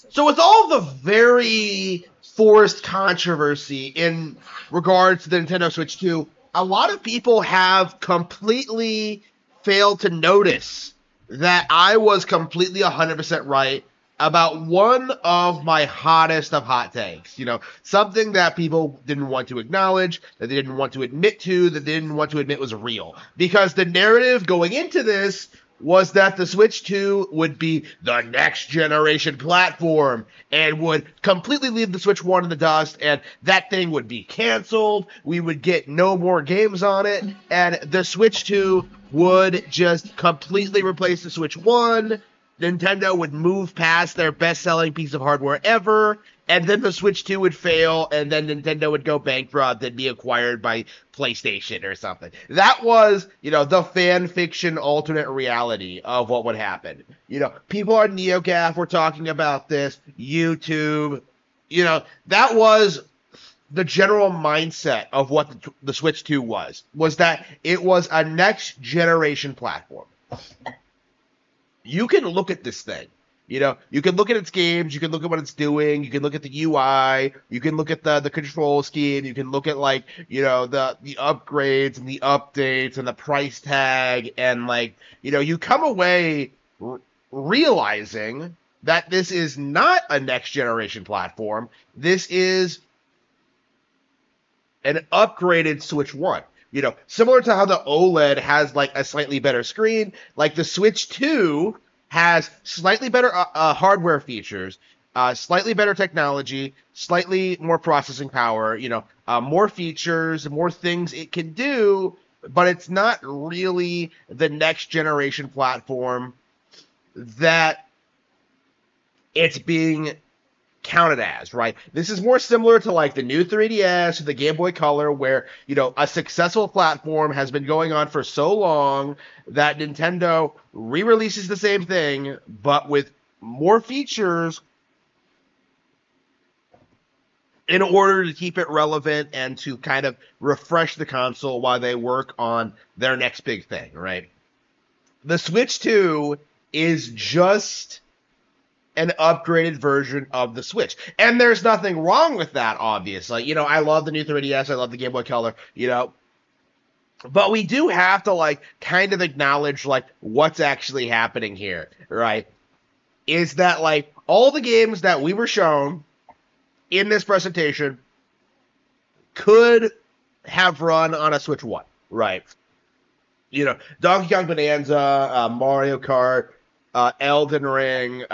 So with all the very forced controversy in regards to the Nintendo Switch 2, a lot of people have completely failed to notice that I was completely 100% right about one of my hottest of hot takes. Something that people didn't want to acknowledge, that they didn't want to admit to, that they didn't want to admit was real. Because the narrative going into this was that the Switch 2 would be the next generation platform and would completely leave the Switch 1 in the dust, and that thing would be canceled. We would get no more games on it, and the Switch 2 would just completely replace the Switch 1. Nintendo would move past their best-selling piece of hardware ever, and then the Switch 2 would fail, and then Nintendo would go bankrupt and be acquired by PlayStation or something. That was, the fan fiction alternate reality of what would happen. People on NeoGAF were talking about this, YouTube, that was the general mindset of what the Switch 2 was that it was a next generation platform. You can look at this thing. You can look at its games, you can look at what it's doing, you can look at the UI, you can look at the control scheme, you can look at the upgrades and the updates and the price tag, and you come away realizing that this is not a next generation platform. This is an upgraded Switch 1. Similar to how the OLED has a slightly better screen, the Switch 2 has slightly better hardware features, slightly better technology, slightly more processing power, more features, more things it can do, but it's not really the next generation platform that it's being counted as, right? This is more similar to the new 3DS or the Game Boy Color, where a successful platform has been going on for so long that Nintendo re-releases the same thing but with more features in order to keep it relevant and to kind of refresh the console while they work on their next big thing, right? The Switch 2 is just an upgraded version of the Switch. And there's nothing wrong with that, obviously. I love the new 3DS, I love the Game Boy Color, but we do have to kind of acknowledge what's actually happening here, right? Is that all the games that we were shown in this presentation could have run on a Switch 1, right? Donkey Kong Bonanza, Mario Kart, Elden Ring,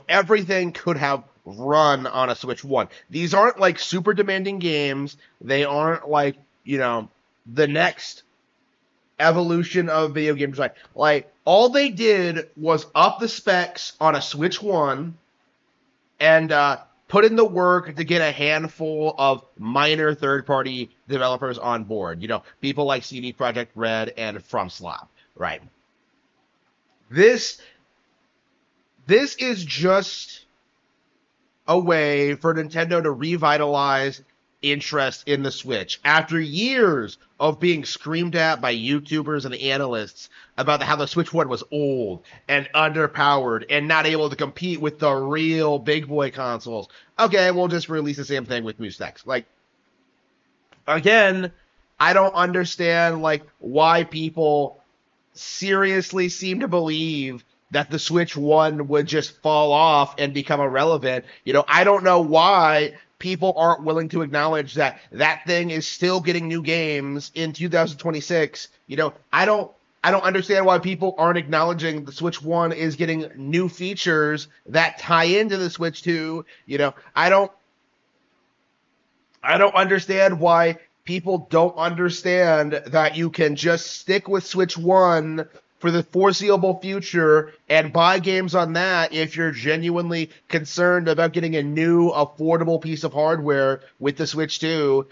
everything could have run on a Switch 1. These aren't super demanding games. They aren't the next evolution of video game design. All they did was up the specs on a Switch 1 and put in the work to get a handful of minor third-party developers on board. People like CD Projekt Red and FromSoft, right? This is just a way for Nintendo to revitalize interest in the Switch after years of being screamed at by YouTubers and analysts about how the Switch 1 was old and underpowered and not able to compete with the real big boy consoles. Okay, we'll just release the same thing with new specs. Again, I don't understand why people seriously seem to believe that the Switch 1 would just fall off and become irrelevant. I don't know why people aren't willing to acknowledge that that thing is still getting new games in 2026. I don't understand why people aren't acknowledging the Switch 1 is getting new features that tie into the Switch 2. I don't understand why people don't understand that you can just stick with Switch 1 for the foreseeable future and buy games on that if you're genuinely concerned about getting a new affordable piece of hardware with the Switch 2.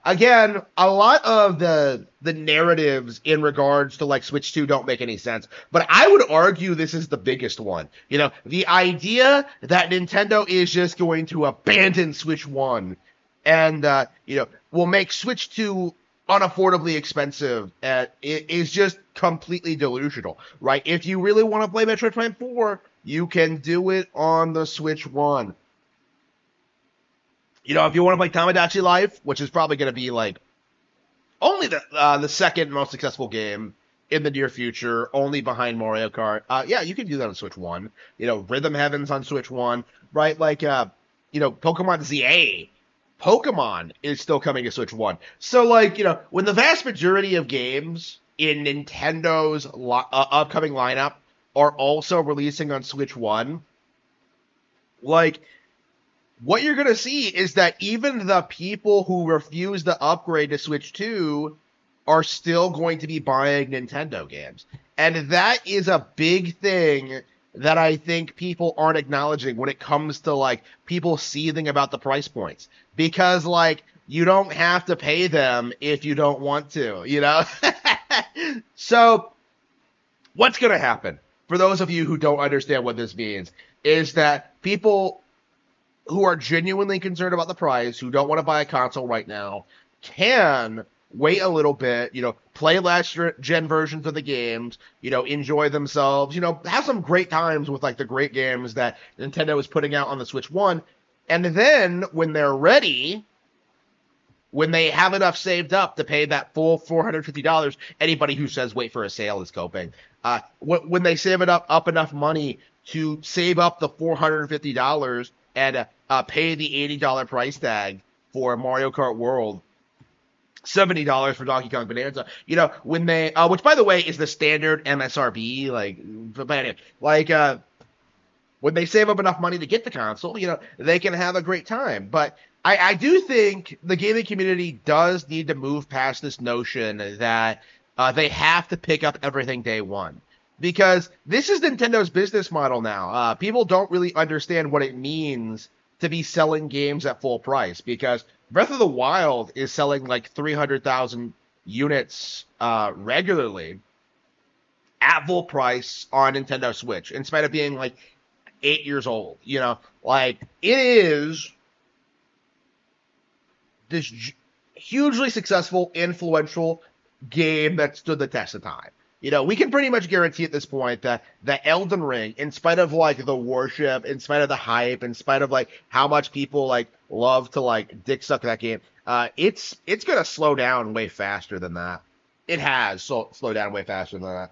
Again, a lot of the narratives in regards to Switch 2 don't make any sense, but I would argue this is the biggest one. The idea that Nintendo is just going to abandon Switch 1 and will make Switch 2 unaffordably expensive, it is just completely delusional, right? If you really want to play Metroid Prime 4, you can do it on the Switch 1. You know, if you want to play Tamagotchi Life, which is probably going to be like only the second most successful game in the near future, only behind Mario Kart. Yeah, you can do that on Switch 1. You know, Rhythm Heaven's on Switch 1, right? Like, you know, Pokemon ZA. Pokemon is still coming to Switch 1. So, like, you know, when the vast majority of games in Nintendo's upcoming lineup are also releasing on Switch 1, like, what you're going to see is that even the people who refuse to upgrade to Switch 2 are still going to be buying Nintendo games. And that is a big thing that I think people aren't acknowledging when it comes to like people seething about the price points. Because like you don't have to pay them if you don't want to, you know? So what's going to happen? For those of you who don't understand what this means, is that people who are genuinely concerned about the price, who don't want to buy a console right now, can wait a little bit, you know, play last gen versions of the games, you know, enjoy themselves, you know, have some great times with like the great games that Nintendo is putting out on the Switch 1. And then when they're ready, when they have enough saved up to pay that full $450, anybody who says wait for a sale is coping. When they save it up enough money to save up the $450 and pay the $80 price tag for Mario Kart World, $70 for Donkey Kong Bonanza. You know, when they, which by the way is the standard MSRP, like, but anyway, like, when they save up enough money to get the console, you know, they can have a great time. But I do think the gaming community does need to move past this notion that they have to pick up everything day one. Because this is Nintendo's business model now. People don't really understand what it means to be selling games at full price. Because Breath of the Wild is selling like 300,000 units regularly at full price on Nintendo Switch, in spite of being like 8 years old. You know, like it is this hugely successful, influential game that stood the test of time. You know, we can pretty much guarantee at this point that the Elden Ring, in spite of like the worship, in spite of the hype, in spite of like how much people like love to like dick suck that game, it's gonna slow down way faster than that. It has slowed down way faster than that,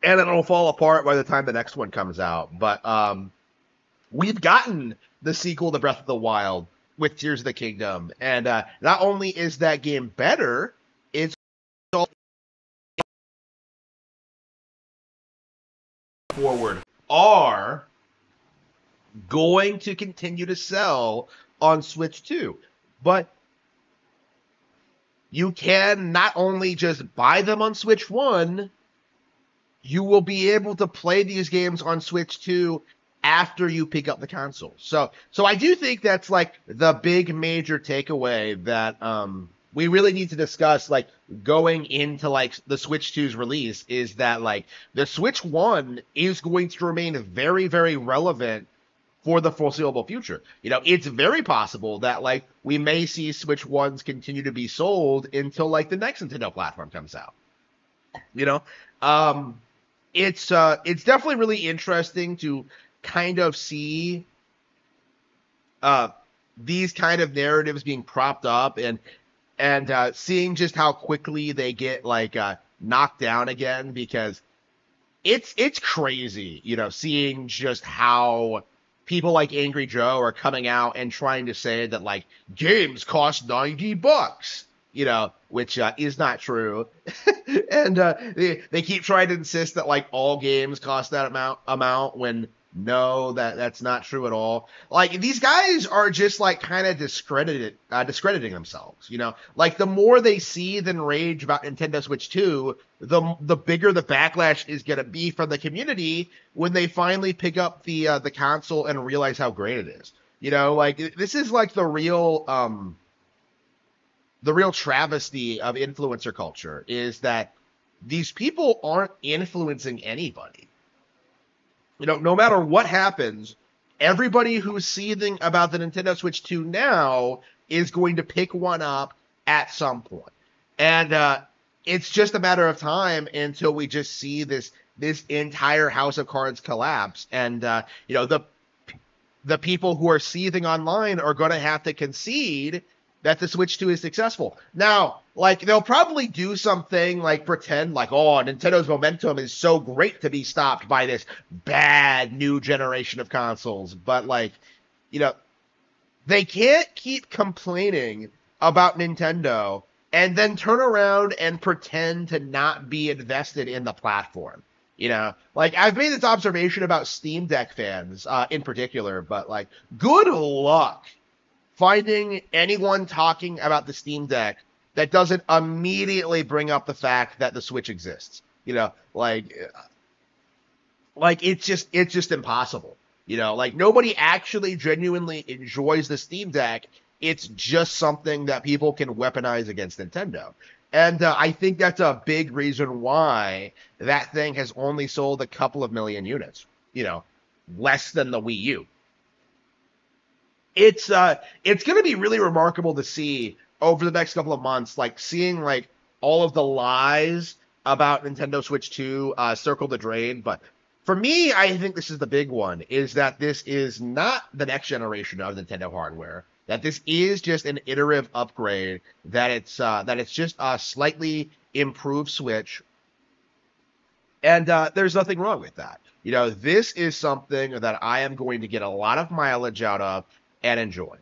and it'll fall apart by the time the next one comes out. But we've gotten the sequel to Breath of the Wild with Tears of the Kingdom, and not only is that game better, it's forward are going to continue to sell on Switch 2. But you can not only just buy them on Switch 1, you will be able to play these games on Switch 2 after you pick up the console. So I do think that's like the big major takeaway that we really need to discuss, like going into like the Switch 2's release, is that like the Switch 1 is going to remain very, very relevant for the foreseeable future. You know, it's very possible that like we may see Switch 1s continue to be sold until like the next Nintendo platform comes out. You know, it's definitely really interesting to kind of see these kind of narratives being propped up, and seeing just how quickly they get like knocked down again, because it's crazy, you know, seeing just how people like Angry Joe are coming out and trying to say that like games cost $90, you know, which is not true. And they keep trying to insist that like all games cost that amount when no, that's not true at all. Like these guys are just like kind of discrediting themselves, you know. Like the more they seethe and rage about Nintendo Switch 2, the bigger the backlash is gonna be from the community when they finally pick up the console and realize how great it is. You know, like this is like the real travesty of influencer culture, is that these people aren't influencing anybody. You know, no matter what happens, everybody who's seething about the Nintendo Switch 2 now is going to pick one up at some point. And it's just a matter of time until we just see this this entire house of cards collapse. And the people who are seething online are going to have to concede that the Switch 2 is successful. Now, like, they'll probably do something like pretend like, oh, Nintendo's momentum is so great to be stopped by this bad new generation of consoles. But, like, you know, they can't keep complaining about Nintendo and then turn around and pretend to not be invested in the platform. Like, I've made this observation about Steam Deck fans in particular, but like, good luck finding anyone talking about the Steam Deck that doesn't immediately bring up the fact that the Switch exists. Like it's just impossible. Like, nobody actually genuinely enjoys the Steam Deck. It's just something that people can weaponize against Nintendo. And I think that's a big reason why that thing has only sold a couple of million units. Less than the Wii U. It's going to be really remarkable to see over the next couple of months, like, seeing like all of the lies about Nintendo Switch 2 circle the drain. But for me, I think this is the big one: is that this is not the next generation of Nintendo hardware. That this is just an iterative upgrade. That it's just a slightly improved Switch, and there's nothing wrong with that. This is something that I am going to get a lot of mileage out of and enjoy.